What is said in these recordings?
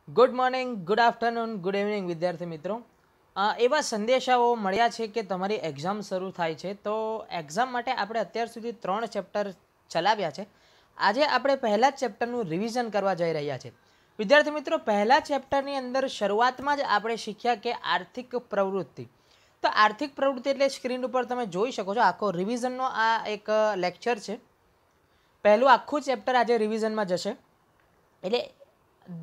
Good morning, good afternoon, good evening વિદ્યાર્થી મિત્રો. એવા સંદેશાઓ મળ્યા છે કે તમારી એક્ઝામ શરૂ થાય છે, તો એક્ઝામ માટે આપણે અત્યાર સુધી 3 ચેપ્ટર ચલાવ્યા છે. આજે આપણે પહેલા જ ચેપ્ટરનું રિવિઝન કરવા જઈ રહ્યા છે. વિદ્યાર્થી મિત્રો, પહેલા ચેપ્ટરની અંદર શરૂઆતમાં જ આપણે શીખ્યા કે આર્થિક પ્રવૃત્તિ. તો આર્થિક પ્રવૃત્તિ એટલે સ્ક્રીન ઉપર તમે જોઈ શકો છો, આખો રિવિઝનનો આ એક લેક્ચર છે. પહેલું આખું ચેપ્ટર આજે રિવિઝનમાં જશે, એટલે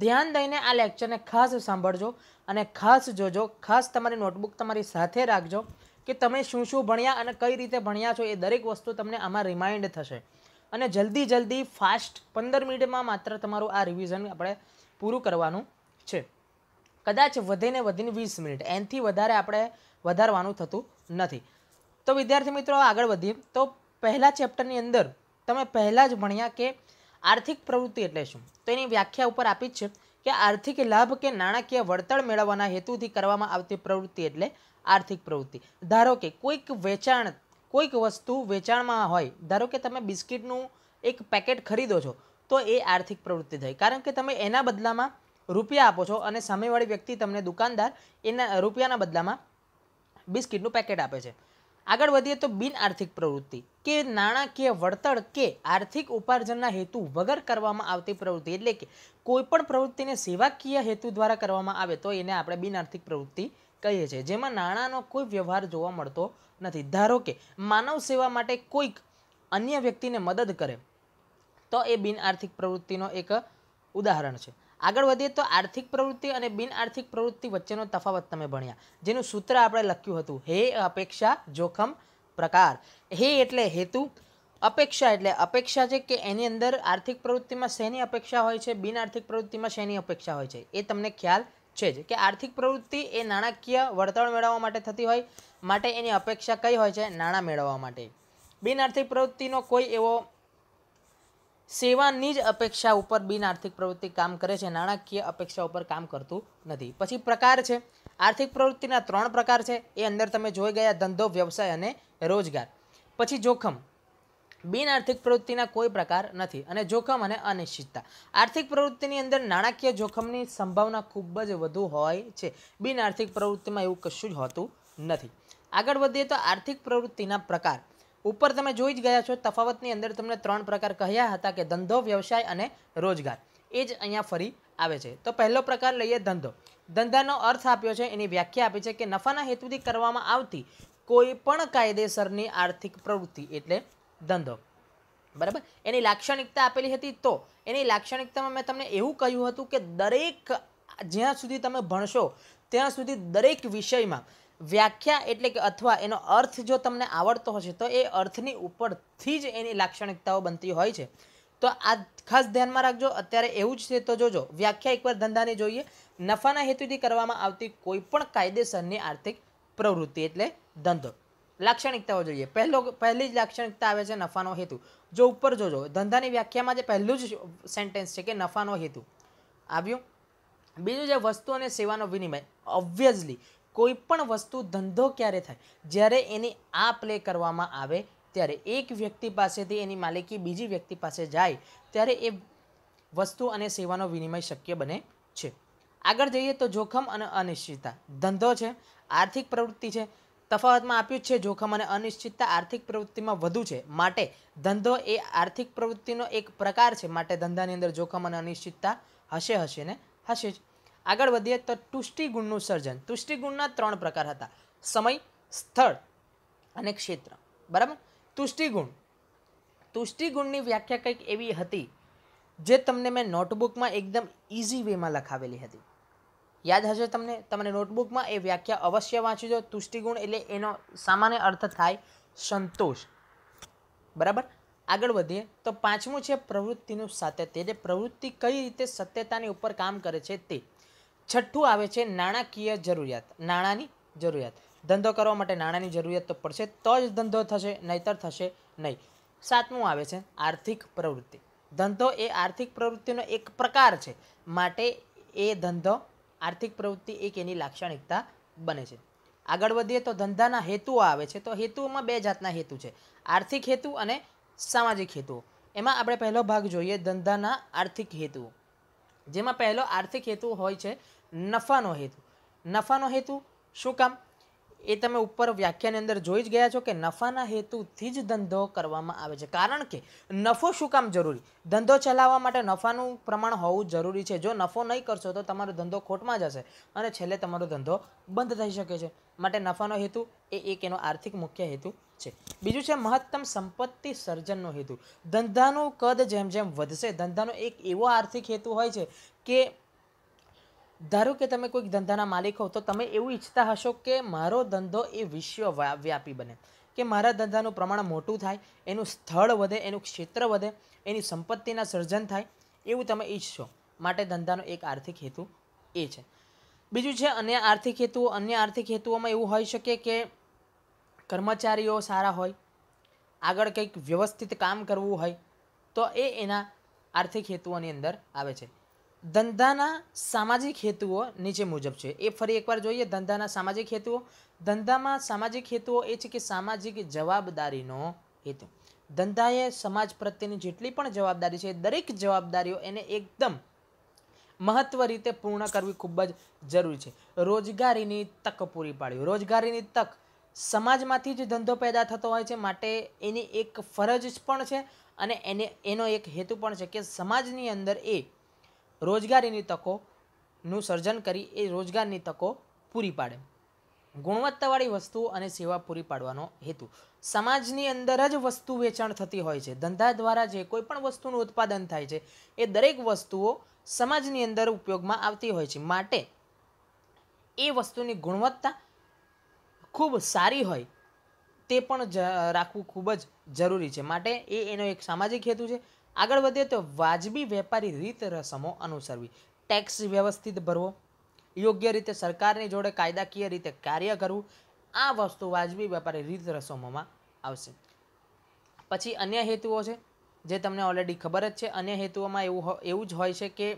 ધ્યાન દઈને આ લેક્ચરને ખાસ સાંભળજો અને ખાસ જોજો. ખાસ તમારી નોટબુક તમારી સાથે રાખજો કે તમે શું શું ભણ્યા અને કઈ રીતે ભણ્યા છો. એ દરેક વસ્તુ તમને આમાં રિમાઇન્ડ થશે અને જલ્દી ફાસ્ટ 15 મિનિટમાં માત્ર તમારું આ રિવિઝન આપણે પૂરું કરવાનું છે. કદાચ વધીને 20 મિનિટ, એનાથી વધારે આપણે વધારવાનું થતું નથી. તો વિદ્યાર્થી મિત્રો, આગળ વધીએ તો પહેલા ચેપ્ટરની અંદર તમે પહેલાં જ ભણ્યા કે આર્થિક પ્રવૃત્તિ એટલે શું. તો એની વ્યાખ્યા ઉપર આપી જ છે કે આર્થિક લાભ કે નાણાકીય વળતર મેળવવાના હેતુથી કરવામાં આવતી પ્રવૃત્તિ એટલે આર્થિક પ્રવૃત્તિ. ધારો કે કોઈક વસ્તુ વેચાણમાં હોય, ધારો કે તમે બિસ્કિટનું એક પેકેટ ખરીદો છો, તો એ આર્થિક પ્રવૃત્તિ થઈ, કારણ કે તમે એના બદલામાં રૂપિયા આપો છો અને સામેવાળી વ્યક્તિ તમને દુકાનદાર એના રૂપિયાના બદલામાં બિસ્કિટનું પેકેટ આપે છે. આગળ વધીએ તો બિન આર્થિક પ્રવૃત્તિ કે નાણાકીય વળતર કે આર્થિક ઉપાર્જનના હેતુ વગર કરવામાં આવતી પ્રવૃત્તિ, એટલે કે કોઈ પણ પ્રવૃત્તિને સેવાકીય હેતુ દ્વારા કરવામાં આવે તો એને આપણે બિન આર્થિક પ્રવૃત્તિ કહીએ છીએ, જેમાં નાણાંનો કોઈ વ્યવહાર જોવા મળતો નથી. ધારો કે માનવ સેવા માટે કોઈક અન્ય વ્યક્તિને મદદ કરે તો એ બિન આર્થિક પ્રવૃત્તિનો એક ઉદાહરણ છે. આગળ વધીએ તો આર્થિક પ્રવૃત્તિ અને બિન આર્થિક પ્રવૃત્તિ વચ્ચેનો તફાવત તમે ભણ્યા, જેનું સૂત્ર આપણે લખ્યું હતું, હે અપેક્ષા જોખમ પ્રકાર. હે એટલે હેતુ, અપેક્ષા છે કે એની અંદર આર્થિક પ્રવૃત્તિમાં શેની અપેક્ષા હોય છે, બિન આર્થિક પ્રવૃત્તિમાં શેની અપેક્ષા હોય છે, એ તમને ખ્યાલ છે જ કે આર્થિક પ્રવૃત્તિ એ નાણાકીય વળતર મેળવવા માટે થતી હોય, માટે એની અપેક્ષા કઈ હોય છે, નાણાં મેળવવા માટે. બિન આર્થિક પ્રવૃત્તિનો કોઈ એવો સેવાની જ અપેક્ષા ઉપર બિન આર્થિક પ્રવૃત્તિ કામ કરે છે, નાણાકીય અપેક્ષા ઉપર કામ કરતું નથી. પછી પ્રકાર છે, આર્થિક પ્રવૃત્તિના 3 પ્રકાર છે, એ અંદર તમે જોઈ ગયા, ધંધો, વ્યવસાય અને રોજગાર. પછી જોખમ, બિન આર્થિક પ્રવૃત્તિના કોઈ પ્રકાર નથી. અને જોખમ અને અનિશ્ચિતતા, આર્થિક પ્રવૃત્તિની અંદર નાણાકીય જોખમની સંભાવના ખૂબ જ વધુ હોય છે, બિન આર્થિક પ્રવૃત્તિમાં એવું કશું જ હોતું નથી. આગળ વધીએ તો આર્થિક પ્રવૃત્તિના પ્રકાર. ઉપર તમે જોઈ જ ગયા છો, તફાવતની અંદર તમને 3 પ્રકાર કહ્યા હતા કે ધંધો, વ્યવસાય અને રોજગાર. એ જ અહીંયા ફરી આવે છે. તો પહેલો પ્રકાર લઈએ, ધંધો. ધંધાનો અર્થ આપ્યો છે, એની વ્યાખ્યા આપી છે કે નફાના હેતુથી કરવામાં આવતી કોઈ પણ કાયદેસરની આર્થિક પ્રવૃત્તિ એટલે ધંધો. બરાબર. એની લાક્ષણિકતા આપેલી હતી, તો એની લાક્ષણિકતામાં મેં તમને એવું કહ્યું હતું કે જ્યાં સુધી તમે ભણશો ત્યાં સુધી દરેક વિષયમાં વ્યાખ્યા એટલે કે અથવા એનો અર્થ જો તમને આવડતો હશે તો એ અર્થની ઉપરથી જ એની લાક્ષણિકતાઓ બનતી હોય છે. તો આ ખાસ ધ્યાનમાં રાખજો. અત્યારે એવું જ છે તો જોજો, વ્યાખ્યા એકવાર ધંધાની જોઈએ. નફાના હેતુથી કરવામાં આવતી કોઈ પણ કાયદેસરની આર્થિક પ્રવૃત્તિ એટલે ધંધો. લાક્ષણિકતાઓ જોઈએ. પહેલી જ લાક્ષણિકતા આવે છે નફાનો હેતુ. જો ઉપર જોજો, ધંધાની વ્યાખ્યામાં જે પહેલું જ સેન્ટેન્સ છે કે નફાનો હેતુ આવ્યું. બીજું છે વસ્તુ અને સેવાનો વિનિમય. ઓબ્વિયસલી કોઈ પણ વસ્તુ ધંધો ક્યારે થાય, જ્યારે એની આપ લે કરવામાં આવે ત્યારે. એક વ્યક્તિ પાસેથી એની માલિકી બીજી વ્યક્તિ પાસે જાય ત્યારે એ વસ્તુ અને સેવાનો વિનિમય શક્ય બને છે. આગળ જઈએ તો જોખમ અને અનિશ્ચિતતા. ધંધો છે, આર્થિક પ્રવૃત્તિ છે, તફાવતમાં આપ્યું જ છે, જોખમ અને અનિશ્ચિતતા આર્થિક પ્રવૃત્તિમાં વધુ છે, માટે ધંધો એ આર્થિક પ્રવૃત્તિનો એક પ્રકાર છે, માટે ધંધાની અંદર જોખમ અને અનિશ્ચિતતા હશે ને હશે જ. આગળ વધીએ તો તુષ્ટિગુણનું સર્જન. તુષ્ટિગુણના 3 પ્રકાર હતા, સમય, સ્થળ અને ક્ષેત્ર. બરાબર. તુષ્ટિગુણની વ્યાખ્યા કંઈક એવી હતી જે તમને મેં નોટબુકમાં એકદમ ઇઝી વેમાં લખાવેલી હતી. યાદ હશે તમને નોટબુકમાં એ વ્યાખ્યા અવશ્ય વાંચજો. તુષ્ટિગુણ એટલે એનો સામાન્ય અર્થ થાય સંતોષ. બરાબર. આગળ વધીએ તો 5મું છે પ્રવૃત્તિનું સાતત્ય, એટલે પ્રવૃત્તિ કઈ રીતે સત્યતાની ઉપર કામ કરે છે તે. 6થું આવે છે નાણાકીય જરૂરિયાત, નાણાંની જરૂરિયાત. ધંધો કરવા માટે નાણાંની જરૂરિયાત તો પડશે, તો જ ધંધો થશે, નહીતર થશે નહીં. 7મું આવે છે આર્થિક પ્રવૃત્તિ. ધંધો એ આર્થિક પ્રવૃત્તિનો એક પ્રકાર છે, માટે એ ધંધો આર્થિક પ્રવૃત્તિ એક એની લાક્ષણિકતા બને છે. આગળ વધીએ તો ધંધાના હેતુઓ આવે છે. તો હેતુઓમાં 2 જાતના હેતુ છે, આર્થિક હેતુ અને સામાજિક હેતુઓ. એમાં આપણે પહેલો ભાગ જોઈએ, ધંધાના આર્થિક હેતુઓ. જેમાં પહેલો આર્થિક હેતુ હોય છે નફાનો હેતુ. નફાનો હેતુ શું કામ એ તમે ઉપર વ્યાખ્યાની અંદર જોઈ જ ગયા છો કે નફાના હેતુથી જ ધંધો કરવામાં આવે છે. કારણ કે નફો શું કામ જરૂરી? ધંધો ચલાવવા માટે નફાનું પ્રમાણ હોવું જરૂરી છે. જો નફો નહીં કરશો તો તમારો ધંધો ખોટમાં જશે અને છેલ્લે તમારો ધંધો બંધ થઈ શકે છે. માટે નફાનો હેતુ એ એક એનો આર્થિક મુખ્ય હેતુ છે. બીજું છે મહત્તમ સંપત્તિ સર્જનનો હેતુ. ધંધાનું કદ જેમ જેમ વધશે, ધંધાનો એક એવો આર્થિક હેતુ હોય છે કે ધારો કે તમે કોઈક ધંધાના માલિક હો તો તમે એવું ઈચ્છતા હશો કે મારો ધંધો એ વિશ્વવ્યાપી બને, કે મારા ધંધાનું પ્રમાણ મોટું થાય, એનું સ્થળ વધે, એનું ક્ષેત્ર વધે, એની સંપત્તિના સર્જન થાય, એવું તમે ઈચ્છશો. માટે ધંધાનો એક આર્થિક હેતુ એ છે. બીજું છે અન્ય આર્થિક હેતુઓ. અન્ય આર્થિક હેતુઓમાં એવું હોઈ શકે કે કર્મચારીઓ સારા હોય, આગળ કંઈક વ્યવસ્થિત કામ કરવું હોય, તો એ એના આર્થિક હેતુઓની અંદર આવે છે. ધંધાના સામાજિક હેતુઓ નીચે મુજબ છે. એ ફરી એકવાર જોઈએ. ધંધાના સામાજિક હેતુઓ. ધંધામાં સામાજિક હેતુઓ એ છે કે સામાજિક જવાબદારીનો હેતુ. ધંધાએ સમાજ પ્રત્યેની જેટલી પણ જવાબદારી છે, દરેક જવાબદારીઓ એને એકદમ મહત્વ રીતે પૂર્ણ કરવી ખૂબ જ જરૂરી છે. રોજગારીની તક પૂરી પાડવી. રોજગારીની તક સમાજમાંથી જ ધંધો પેદા થતો હોય છે, માટે એની એક ફરજ પણ છે અને એનો એક હેતુ પણ છે કે સમાજની અંદર એ રોજગારીની તકોનું સર્જન કરી એ રોજગારની તકો પૂરી પાડે. ગુણવત્તાવાળી વસ્તુઓ અને સેવા પૂરી પાડવાનો હેતુ. સમાજની અંદર જ વસ્તુ વેચાણ થતી હોય છે. ધંધા દ્વારા જે કોઈ પણ વસ્તુનું ઉત્પાદન થાય છે એ દરેક વસ્તુઓ સમાજની અંદર ઉપયોગમાં આવતી હોય છે. માટે એ વસ્તુની ગુણવત્તા ખૂબ સારી હોય તે પણ રાખવું ખૂબ જ જરૂરી છે. માટે એનો એક સામાજિક હેતુ છે. આગળ વધીએ તો વાજબી વેપારી રીત રસમો અનુસરવી. ટેક્સ વ્યવસ્થિત ભરવો, યોગ્ય રીતે સરકારની જોડે કાયદાકીય રીતે કાર્ય કરવું, આ વસ્તુ વાજબી વેપારી રીત રસમોમાં આવશે. પછી અન્ય હેતુઓ છે જે તમને ઓલરેડી ખબર જ છે. અન્ય હેતુઓમાં એવું જ હોય છે કે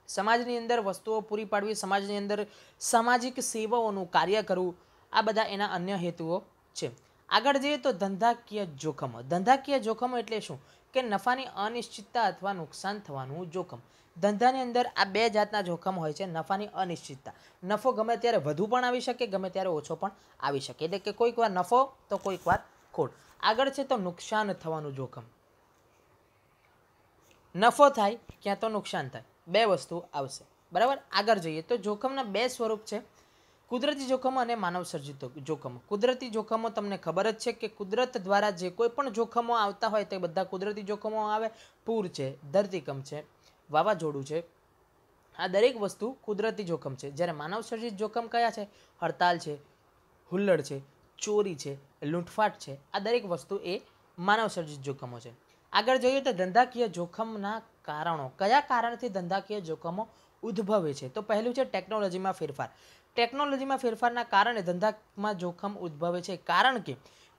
સમાજની અંદર વસ્તુઓ પૂરી પાડવી, સમાજની અંદર સામાજિક સેવાઓનું કાર્ય કરવું, આ બધા એના અન્ય હેતુઓ છે. આગળ જઈએ તો ધંધાકીય જોખમો. ધંધાકીય જોખમો એટલે શું? કે નફાની અનિશ્ચિતતા અથવા નુકસાન થવાનું જોખમ. ધંધાની અંદર આ બે જાતના જોખમ હોય છે. નફાની અનિશ્ચિતતા. નફો ગમે ત્યારે વધુ પણ આવી શકે, ગમે ત્યારે ઓછો પણ આવી શકે. એટલે કે કોઈક વાર નફો તો કોઈક વાર ખોટ. આગળ છે તો નુકસાન થવાનું જોખમ. નફો થાય ક્યાં તો નુકસાન થાય, બે વસ્તુ આવશે. બરાબર. આગળ જઈએ તો જોખમના બે સ્વરૂપ છે. કુદરતી જોખમો અને માનવ સર્જિત જોખમો. કુદરતી જોખમો તમને ખબર જ છે કે કુદરત દ્વારા જે કોઈ પણ જોખમો આવતા હોય તે બધા કુદરતી જોખમો આવે. પૂર છે, ધરતીકંપ છે, વાવાઝોડું છે, આ દરેક વસ્તુ કુદરતી જોખમ છે. જ્યારે માનવ સર્જિત જોખમ કયા છે? હડતાલ છે, હુલ્લડ છે, ચોરી છે, લૂંટફાટ છે, આ દરેક વસ્તુ એ માનવ સર્જિત જોખમો છે. આગળ જોઈએ તો ધંધાકીય જોખમના કારણો. કયા કારણથી ધંધાકીય જોખમો ઉદ્ભવે છે? તો પહેલું છે ટેકનોલોજીમાં ફેરફાર. ટેકનોલોજીમાં ફેરફારના કારણે ધંધામાં જોખમ ઉદ્ભવે છે. કારણ કે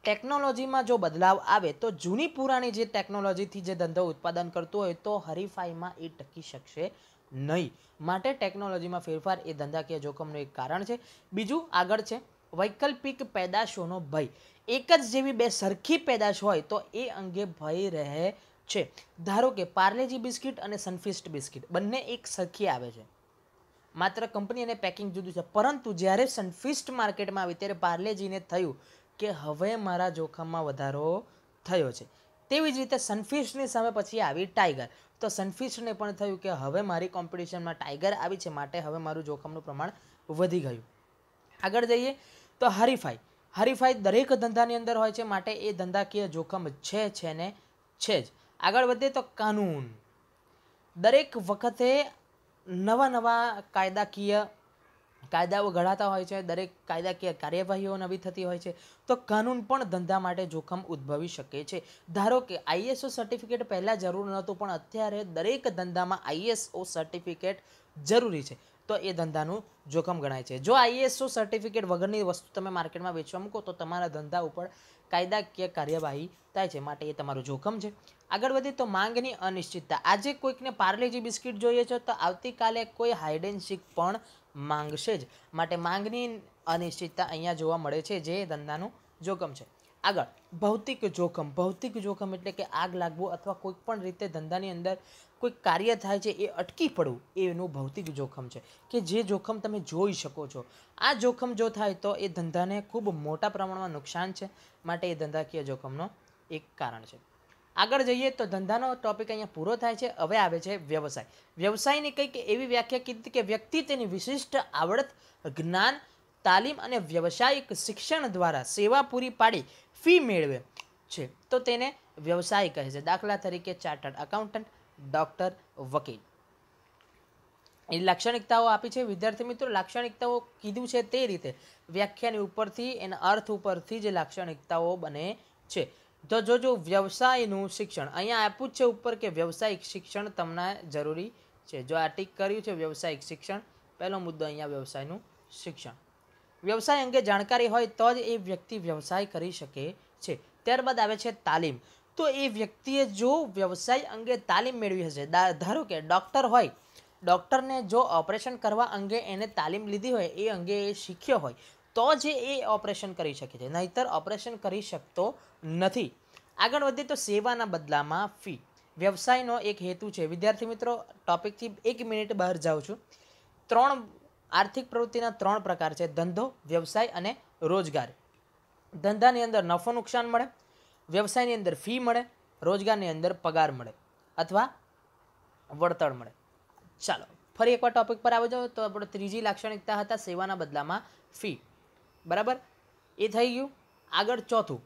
ટેકનોલોજીમાં જો બદલાવ આવે તો જૂની પુરાણી જે ટેકનોલોજીથી જે ધંધો ઉત્પાદન કરતો હોય તો હરીફાઈમાં એ ટકી શકશે નહીં. માટે ટેકનોલોજીમાં ફેરફાર એ ધંધાકીય જોખમનું એક કારણ છે. બીજું આગળ છે વૈકલ્પિક પેદાશોનો ભય. એક જ જેવી બે સરખી પેદાશ હોય તો એ અંગે ભય રહે છે. ધારો કે પાર્લેજી બિસ્કિટ અને સનફીસ્ટ બિસ્કિટ બંને એક સરખી આવે છે, માત્ર કંપની અને પેકિંગ જુદું છે. પરંતુ જ્યારે સનફીસ્ટ માર્કેટમાં આવી ત્યારે પાર્લેજીને થયું કે હવે મારા જોખમમાં વધારો થયો છે. તેવી જ રીતે સનફીસ્ટની સામે પછી આવી ટાઈગર. તો સનફીસ્ટને પણ થયું કે હવે મારી કોમ્પિટિશનમાં ટાઈગર આવી છે, માટે હવે મારું જોખમનું પ્રમાણ વધી ગયું. આગળ જઈએ તો હરીફાઈ. હરીફાઈ દરેક ધંધાની અંદર હોય છે, માટે એ ધંધાકીય જોખમ છે ને છે જ. આગળ વધીએ તો કાનૂન. દરેક વખતે નવા કાયદાઓ ઘડાતા હોય છે, દરેક કાયદાકીય કાર્યવાહીઓ નવી થતી હોય છે, તો કાનૂન પણ ધંધા માટે જોખમ ઉદ્ભવી શકે છે. ધારો કે આઈએસઓ સર્ટિફિકેટ પહેલાં જરૂર નહોતું, પણ અત્યારે દરેક ધંધામાં આઈએસઓ સર્ટિફિકેટ જરૂરી છે, તો એ ધંધાનું જોખમ ગણાય છે. જો આઈએસઓ સર્ટિફિકેટ વગરની વસ્તુ તમે માર્કેટમાં વેચવા મૂકો તો તમારા ધંધા ઉપર કાયદાકીય કાર્યવાહી થાય છે, માટે એ તમારું જોખમ છે. આગળ વધીએ તો માંગની અનિશ્ચિતતા. આજે કોઈકને પાર્લેજી બિસ્કિટ જોઈએ છે તો આવતીકાલે કોઈ હાઇડ એન્ડ સીક પણ માંગશે જ, માટે માંગની અનિશ્ચિતતા અહીંયા જોવા મળે છે, જે ધંધાનું જોખમ છે. આગળ ભૌતિક જોખમ એટલે કે આગ લાગવું અથવા કોઈ પણ રીતે ધંધાની અંદર કોઈ કાર્ય થાય છે એ અટકી પડવું, એ એનું ભૌતિક જોખમ છે કે જે જોખમ તમે જોઈ શકો છો. આ જોખમ જો થાય તો એ ધંધાને ખૂબ મોટા પ્રમાણમાં નુકસાન છે, માટે એ ધંધાકીય જોખમનો એક કારણ છે. આગળ જઈએ તો ધંધાનો ટોપિક અહીંયા પૂરો થાય છે. હવે આવે છે વ્યવસાય. વ્યવસાયની કંઈક એવી વ્યાખ્યા કીધી કે વ્યક્તિ તેની વિશિષ્ટ આવડત, જ્ઞાન, તાલીમ અને વ્યવસાયિક શિક્ષણ દ્વારા સેવા પૂરી પાડી ફી મેળવે છે તો તેને વ્યવસાય કહે છે. દાખલા તરીકે ચાર્ટર્ડ એકાઉન્ટન્ટ, ડૉક્ટર, વકીલ. એ લાક્ષણિકતાઓ આપી છે વિદ્યાર્થી મિત્રો. લાક્ષણિકતાઓ કીધું છે તે રીતે વ્યાખ્યાની ઉપરથી એના અર્થ ઉપરથી જે લાક્ષણિકતાઓ બને છે. તો જો વ્યવસાયનું શિક્ષણ અહીંયા આપ્યું જ છે ઉપર કે વ્યવસાયિક શિક્ષણ તમને જરૂરી છે. જો આ ટીક કર્યું છે વ્યવસાયિક શિક્ષણ, પહેલો મુદ્દો અહીંયા વ્યવસાયનું શિક્ષણ. વ્યવસાય અંગે જાણકારી હોય તો જ એ વ્યક્તિ વ્યવસાય કરી શકે છે. ત્યારબાદ આવે છે તાલીમ. તો એ વ્યક્તિએ જો વ્યવસાય અંગે તાલીમ મેળવી હશે, ધારો કે ડૉક્ટર હોય, ડૉક્ટરને જો ઓપરેશન કરવા અંગે એને તાલીમ લીધી હોય, એ અંગે એ શીખ્યો હોય તો જ એ ઓપરેશન કરી શકે છે, નહીંતર ઓપરેશન કરી શકતો નથી. આગળ વધીએ તો સેવાના બદલામાં ફી. વ્યવસાયનો એક હેતુ છે વિદ્યાર્થી મિત્રો, ટોપિકથી 1 મિનિટ બહાર જાઉં છું. આર્થિક પ્રવૃત્તિના 3 પ્રકાર છે: ધંધો, વ્યવસાય અને રોજગાર. ધંધાની અંદર નફો નુકસાન મળે, વ્યવસાયની અંદર ફી મળે, રોજગારની અંદર પગાર મળે અથવા વળતર મળે. ચાલો ફરી એકવાર ટોપિક પર આવી જાઓ તો આપણે ત્રીજી લાક્ષણિકતા હતા સેવાના બદલામાં ફી. બરાબર, એ થઈ ગયું. આગળ ચોથું,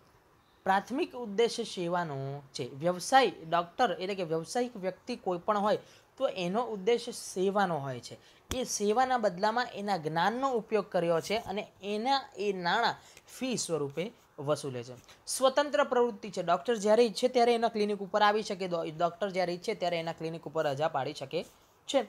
પ્રાથમિક ઉદ્દેશ્ય સેવાનો છે. વ્યવસાય ડૉક્ટર એટલે કે વ્યવસાયિક વ્યક્તિ કોઈ પણ હોય તો એનો ઉદ્દેશ્ય સેવાનો હોય છે. એ સેવાના બદલામાં એના જ્ઞાનનો ઉપયોગ કર્યો છે અને એ નાણાં ફી સ્વરૂપે વસૂલે છે. સ્વતંત્ર પ્રવૃત્તિ છે. ડૉક્ટર જ્યારે ઈચ્છે ત્યારે એના ક્લિનિક ઉપર આવી શકે, ડૉક્ટર જ્યારે ઈચ્છે ત્યારે એના ક્લિનિક ઉપર રજા પાડી શકે છે.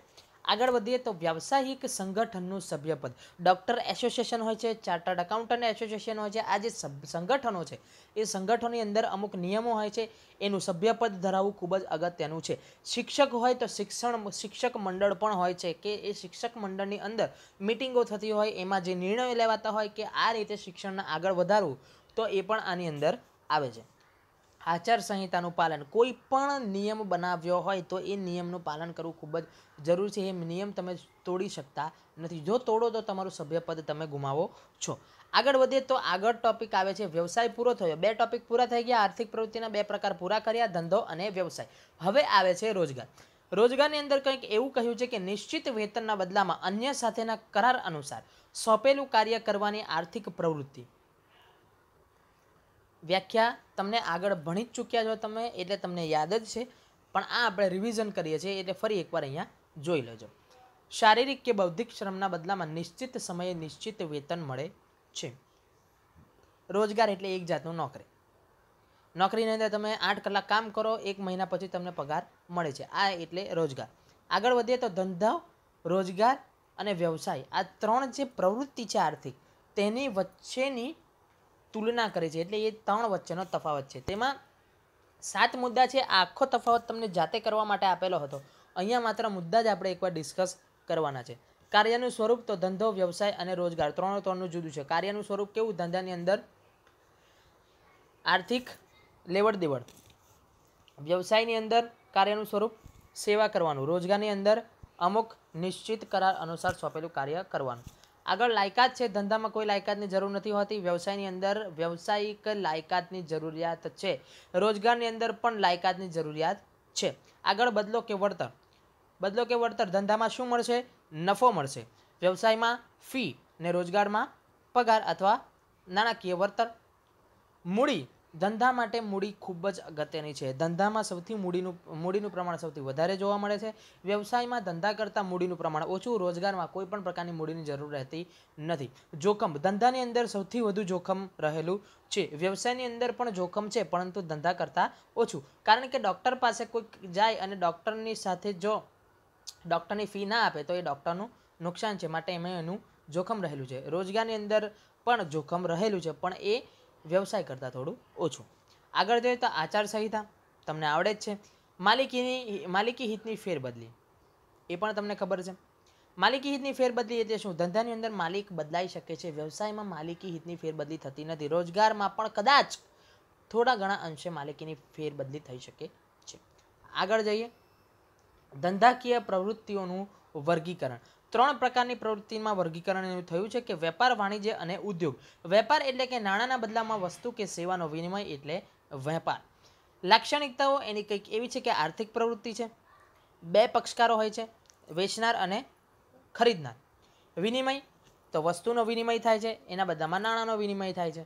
આગળ વધીએ તો વ્યાવસાયિક સંગઠનનું સભ્યપદ. ડૉક્ટર એસોસિએશન હોય છે, ચાર્ટર્ડ એકાઉન્ટન્ટ એસોસિએશન હોય છે. આ જે સંગઠનો છે એ સંગઠનોની અંદર અમુક નિયમો હોય છે, એનું સભ્યપદ ધરાવવું ખૂબ જ અગત્યનું છે. શિક્ષક હોય તો શિક્ષક મંડળ પણ હોય છે કે એ શિક્ષક મંડળની અંદર મિટિંગો થતી હોય, એમાં જે નિર્ણયો લેવાતા હોય કે આ રીતે શિક્ષણને આગળ વધારવું, તો એ પણ આની અંદર આવે છે. આચારસંહિતાનું પાલન. કોઈ પણ નિયમ બનાવ્યો હોય તો એ નિયમનું પાલન કરવું ખૂબ જ જરૂરી છે. એ નિયમ તમે તોડી શકતા નથી. જો તોડો તો તમારું સભ્યપદ તમે ગુમાવો છો. આગળ વધીએ તો આગળ ટોપિક આવે છે વ્યવસાય. પૂરો થયો. 2 ટોપિક પૂરા થઈ ગયા. આર્થિક પ્રવૃત્તિના 2 પ્રકાર પૂરા કર્યા, ધંધો અને વ્યવસાય. હવે આવે છે રોજગાર. રોજગારની અંદર કંઈક એવું કહ્યું છે કે નિશ્ચિત વેતનના બદલામાં અન્ય સાથેના કરાર અનુસાર સોંપેલું કાર્ય કરવાની આર્થિક પ્રવૃત્તિ. વ્યાખ્યા તમને આગળ ભણી જ ચૂક્યા છો તમે, એટલે તમને યાદ જ છે, પણ આ આપણે રિવિઝન કરીએ છીએ એટલે ફરી એકવાર અહીંયા જોઈ લેજો. શારીરિક કે બૌદ્ધિક શ્રમના બદલામાં નિશ્ચિત સમયે નિશ્ચિત વેતન મળે છે. રોજગાર એટલે એક જાતનું નોકરી. નોકરીની અંદર તમે 8 કલાક કામ કરો, 1 મહિના પછી તમને પગાર મળે છે. આ એટલે રોજગાર. આગળ વધીએ તો ધંધો, રોજગાર અને વ્યવસાય, આ 3 જે પ્રવૃત્તિ છે આર્થિક, તેની વચ્ચેની તુલના કરે છે. એટલે એ 3 વચ્ચેનો તફાવત છે. તેમાં 7 મુદ્દા છે. આ આખો તફાવત તમને જાતે કરવા માટે આપેલો હતો. અહીંયા માત્ર મુદ્દા જ આપણે એકવાર ડિસ્કસ કરવાના છે. કાર્યનું સ્વરૂપ તો ધંધો, વ્યવસાય અને રોજગાર 3નું જુદું છે. કાર્યનું સ્વરૂપ કેવું? ધંધાની અંદર આર્થિક લેવડ દેવડ, વ્યવસાયની અંદર કાર્યનું સ્વરૂપ સેવા કરવાનું, રોજગારની અંદર અમુક નિશ્ચિત કરાર અનુસાર સોંપેલું કાર્ય કરવાનું. આગળ લાયકાત છે. ધંધામાં કોઈ લાયકાતની જરૂર નથી હોતી. વ્યવસાયની અંદર વ્યવસાયિક લાયકાતની જરૂરિયાત છે. રોજગારની અંદર પણ લાયકાતની જરૂરિયાત છે. આગળ બદલો કે વળતર. બદલો કે વળતર. ધંધામાં શું મળશે? નફો મળશે. વ્યવસાયમાં ફી ને રોજગારમાં પગાર અથવા નાણાકીય વળતર. મૂડી. ધંધા માટે મૂડી ખૂબ જ અગત્યની છે. ધંધામાં સૌથી મૂડીનું પ્રમાણ સૌથી વધારે જોવા મળે છે. વ્યવસાયમાં ધંધા કરતાં મૂડીનું પ્રમાણ ઓછું. રોજગારમાં કોઈ પણ પ્રકારની મૂડીની જરૂર રહેતી નથી. જોખમ. ધંધાની અંદર સૌથી વધુ જોખમ રહેલું છે. વ્યવસાયની અંદર પણ જોખમ છે, પરંતુ ધંધા કરતાં ઓછું. કારણ કે ડૉક્ટર પાસે કોઈ જાય અને ડૉક્ટરની સાથે જો ડૉક્ટરની ફી ના આપે તો એ ડૉક્ટરનું નુકસાન છે, માટે એમાં એનું જોખમ રહેલું છે. રોજગારની અંદર પણ જોખમ રહેલું છે, પણ એ વ્યવસાય કરતાં થોડું ઓછું. આગળ જોઈએ તો આચારસંહિતા તમને આવડે જ છે. માલિકી હિતની ફેરબદલી, એ પણ તમને ખબર છે. માલિકી હિતની ફેરબદલી એટલે શું? ધંધાની અંદર માલિક બદલાઈ શકે છે. વ્યવસાયમાં માલિકી હિતની ફેરબદલી થતી નથી. રોજગારમાં પણ કદાચ થોડા ઘણા અંશે માલિકીની ફેરબદલી થઈ શકે છે. આગળ જઈએ. ધંધાકીય પ્રવૃત્તિઓનું વર્ગીકરણ. 3 પ્રકારની પ્રવૃત્તિમાં વર્ગીકરણ એવું થયું છે કે વેપાર, વાણિજ્ય અને ઉદ્યોગ. વેપાર એટલે કે નાણાંના બદલામાં વસ્તુ કે સેવાનો વિનિમય એટલે વેપાર. લાક્ષણિકતાઓ એની કંઈક એવી છે કે આર્થિક પ્રવૃત્તિ છે, 2 પક્ષકારો હોય છે, વેચનાર અને ખરીદનાર. વિનિમય તો વસ્તુનો વિનિમય થાય છે, એના બદલામાં નાણાંનો વિનિમય થાય છે.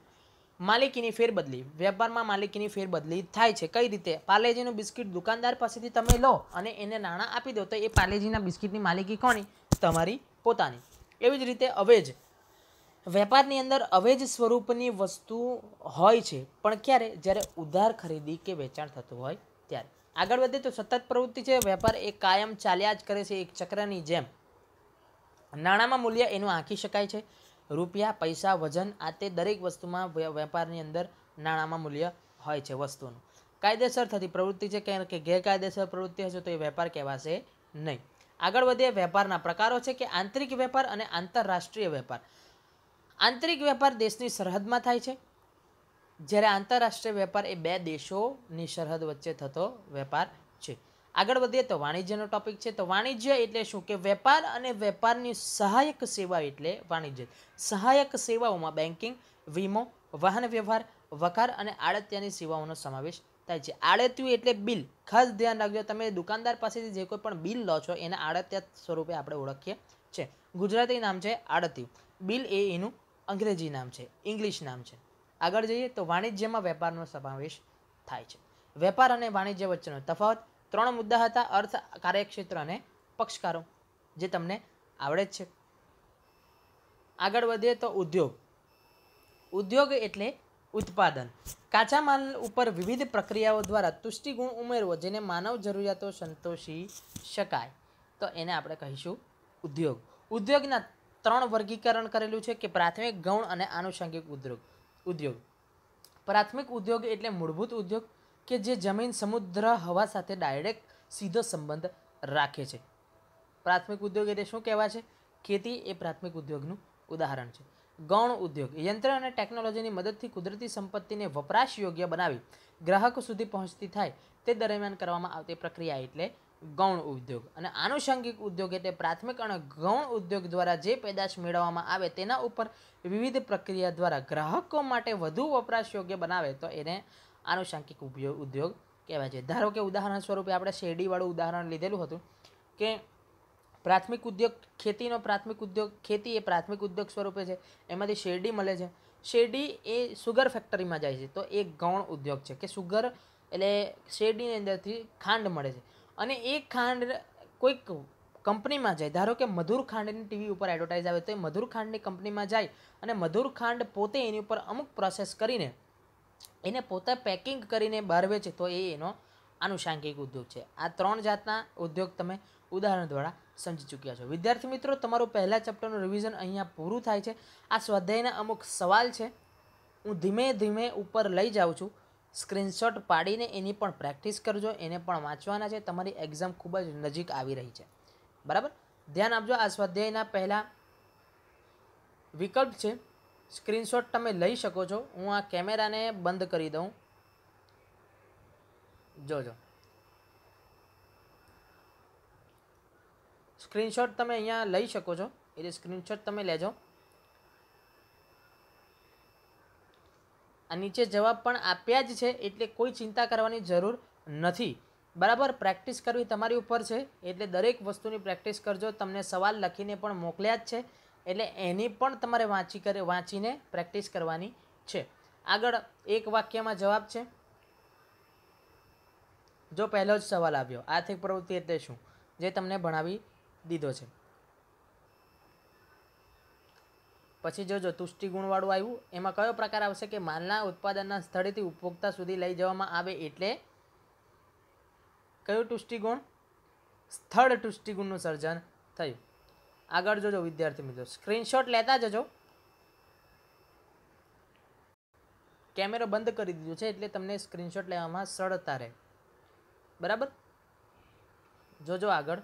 માલિકીની ફેરબદલી. વેપારમાં માલિકીની ફેરબદલી થાય છે. કઈ રીતે? પાર્લેજીનું બિસ્કિટ દુકાનદાર પાસેથી તમે લો અને એને નાણાં આપી દો તો એ પાર્લેજીના બિસ્કિટની માલિકી કોની? તમારી પોતાની. એવી જ રીતે અવેજ. વેપારની અંદર અવેજ સ્વરૂપની વસ્તુ હોય છે, પણ ક્યારે? જ્યારે ઉધાર ખરીદી કે વેચાણ થતું હોય ત્યારે. આગળ વધે તો સતત પ્રવૃત્તિ છે. વેપાર એ કાયમ ચાલ્યા જ કરે છે, એક ચક્રની જેમ. નાણાંમાં મૂલ્ય એનું આંકી શકાય છે. રૂપિયા, પૈસા, વજન આ તે દરેક વસ્તુમાં વેપારની અંદર નાણાંમાં મૂલ્ય હોય છે વસ્તુનું. કાયદેસર થતી પ્રવૃત્તિ છે કે ગેરકાયદેસર પ્રવૃત્તિ હશે તો એ વેપાર કહેવાશે નહીં. આગળ વધીએ. વેપારના પ્રકારો છે કે આંતરિક વેપાર અને આંતરરાષ્ટ્રીય વેપાર. આંતરિક વેપાર દેશની સરહદમાં થાય છે, જ્યારે આંતરરાષ્ટ્રીય વેપાર એ 2 દેશોની સરહદ વચ્ચે થતો વેપાર છે. આગળ વધીએ તો વાણિજ્યનો ટોપિક છે. તો વાણિજ્ય એટલે શું? કે વેપાર અને વેપારની સહાયક સેવા એટલે વાણિજ્ય. સહાયક સેવાઓમાં બેન્કિંગ, વીમો, વાહન વ્યવહાર, વખાર અને આડતિયાની સેવાઓનો સમાવેશ થાય છે. આડતિયું એટલે બિલ. ખાસ ધ્યાન રાખજો, તમે દુકાનદાર પાસેથી જે કોઈ પણ બિલ લો છો એને આડતિયા સ્વરૂપે આપણે ઓળખીએ છીએ. ગુજરાતી નામ છે આડતિયું. બિલ એ એનું અંગ્રેજી નામ છે, ઇંગ્લિશ નામ છે. આગળ જઈએ તો વાણિજ્યમાં વેપારનો સમાવેશ થાય છે. વેપાર અને વાણિજ્ય વચ્ચેનો તફાવત. 3 મુદ્દા હતા: અર્થ, કાર્યક્ષેત્ર અને પક્ષકારો, જે તમને આવડે જ છે. આગળ વધીએ તો ઉદ્યોગ. ઉદ્યોગ એટલે ઉત્પાદન. કાચા માલ ઉપર વિવિધ પ્રક્રિયાઓ દ્વારા તુષ્ટિગુણ ઉમેરવો, જેને માનવ જરૂરિયાતો સંતોષી શકાય, તો એને આપણે કહીશું ઉદ્યોગ. ઉદ્યોગના 3 વર્ગીકરણ કરેલું છે કે પ્રાથમિક, ગૌણ અને આનુષંગિક ઉદ્યોગ. પ્રાથમિક ઉદ્યોગ એટલે મૂળભૂત ઉદ્યોગ કે જે જમીન, સમુદ્ર, હવા સાથે ડાયરેક્ટ સીધો સંબંધ રાખે છે. પ્રાથમિક ઉદ્યોગ એટલે શું કહેવાય છે? ખેતી એ પ્રાથમિક ઉદ્યોગનું ઉદાહરણ છે. ગૌણ ઉદ્યોગ યંત્ર અને ટેકનોલોજીની મદદથી કુદરતી સંપત્તિને વપરાશ યોગ્ય બનાવી ગ્રાહકો સુધી પહોંચતી થાય તે દરમિયાન કરવામાં આવતી પ્રક્રિયા એટલે ગૌણ ઉદ્યોગ. અને આનુષંગિક ઉદ્યોગ એટલે પ્રાથમિક અને ગૌણ ઉદ્યોગ દ્વારા જે પેદાશ મેળવવામાં આવે તેના ઉપર વિવિધ પ્રક્રિયા દ્વારા ગ્રાહકો માટે વધુ વપરાશ યોગ્ય બનાવે તો એને આનુષંગિક ઉદ્યોગ કહેવાય છે. ધારો કે ઉદાહરણ સ્વરૂપે આપણે શેરડીવાળું ઉદાહરણ લીધેલું હતું કે પ્રાથમિક ઉદ્યોગ, ખેતીનો પ્રાથમિક ઉદ્યોગ, ખેતી એ પ્રાથમિક ઉદ્યોગ સ્વરૂપે છે, એમાંથી શેરડી મળે છે. શેરડી એ સુગર ફેક્ટરીમાં જાય છે, તો એ ગૌણ ઉદ્યોગ છે કે સુગર એટલે શેરડીની અંદરથી ખાંડ મળે છે અને એ ખાંડ કોઈક કંપનીમાં જાય. ધારો કે મધુર ખાંડની ટીવી ઉપર એડવર્ટાઇઝ આવે તો એ મધુર ખાંડની કંપનીમાં જાય અને મધુર ખાંડ પોતે એની ઉપર અમુક પ્રોસેસ કરીને એને પોતે પેકિંગ કરીને બહાર વેચે તો એ એનો આનુષાંગિક ઉદ્યોગ છે. આ 3 જાતના ઉદ્યોગ તમે ઉદાહરણ દ્વારા સમજી ચૂક્યા છો. વિદ્યાર્થી મિત્રો, તમારું પહેલા ચેપ્ટરનું રિવિઝન અહીંયા પૂરું થાય છે. આ સ્વાધ્યાયના અમુક સવાલ છે, હું ધીમે ધીમે ઉપર લઈ જાઉં છું. સ્ક્રીનશોટ પાડીને એની પણ પ્રેક્ટિસ કરજો, એને પણ વાંચવાના છે. તમારી એક્ઝામ ખૂબ જ નજીક આવી રહી છે, બરાબર? ધ્યાન આપજો. આ સ્વાધ્યાયના પહેલા વિકલ્પ છે, સ્ક્રીનશોટ તમે લઈ શકો છો. હું આ કેમેરાને બંધ કરી દઉં, જોજો. સ્ક્રીનશોટ તમે અહીંયા લઈ શકો છો, એટલે સ્ક્રીનશોટ તમે લેજો. આ નીચે જવાબ પણ આપ્યા જ છે, એટલે કોઈ ચિંતા કરવાની જરૂર નથી, બરાબર? પ્રેક્ટિસ કરવી તમારી ઉપર છે, એટલે દરેક વસ્તુની પ્રેક્ટિસ કરજો. તમને સવાલ લખીને પણ મોકલ્યા જ છે, એટલે એની પણ તમારે વાંચીને પ્રેક્ટિસ કરવાની છે. આગળ એક વાક્યમાં જવાબ છે. જો પહેલો જ સવાલ આવ્યો, આર્થિક પ્રવૃત્તિ એટલે શું, જે તમને ભણાવી દીધો છે. પછી જોજો તુષ્ટિગુણવાળું આવ્યું, એમાં કયો પ્રકાર આવશે કે માલના ઉત્પાદનના સ્થળેથી ઉપભોક્તા સુધી લઈ જવામાં આવે એટલે કયું તુષ્ટિગુણ? સ્થળ તુષ્ટિગુણનું સર્જન થયું. આગળ જોજો વિદ્યાર્થી મિત્રો, સ્ક્રીનશોટ લેતા જજો. કેમેરો બંધ કરી દીધો છે એટલે તમને સ્ક્રીનશોટ લેવામાં સરળતા રહે, બરાબર? જોજો આગળ.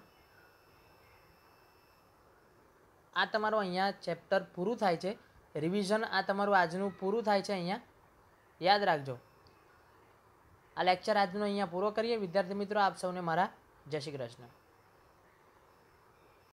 આ તમારું અહીંયા ચેપ્ટર પૂરું થાય છે. રિવિઝન આ તમારું આજનું પૂરું થાય છે. અહીંયા યાદ રાખજો, આ લેક્ચર આજનો અહીંયા પૂરો કરીએ. વિદ્યાર્થી મિત્રો, આપ સૌને મારા જય શ્રી કૃષ્ણ.